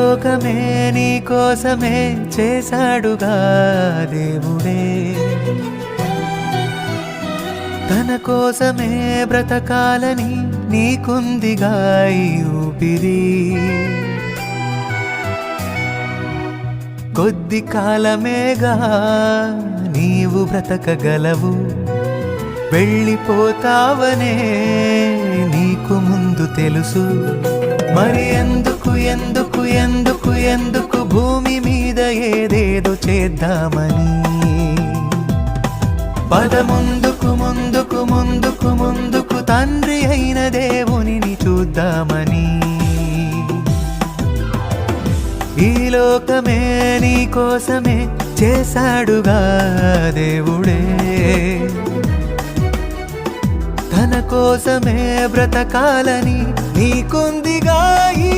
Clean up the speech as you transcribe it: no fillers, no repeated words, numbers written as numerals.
లోకమే నీ కోసమే చేశాడుగా దేవుడే తన కోసమే బ్రతకాలని నీకుందిగా ఈ ఊపిరి కొద్ది కాలమేగా నీవు బ్రతకగలవు వెళ్ళిపోతావనే నీకు ముందు తెలుసు మరి ఎందుకు ఎందుకు ఎందుకు ఎందుకు భూమి మీద ఏదేదో చేద్దామని పద ముందుకు ముందుకు ముందుకు ముందుకు తండ్రి అయిన దేవునిని చూద్దామని ఈ లోకమే నీ కోసమే చేశాడుగా దేవుడే తన కోసమే బ్రతకాలని నీకుందిగా ఈ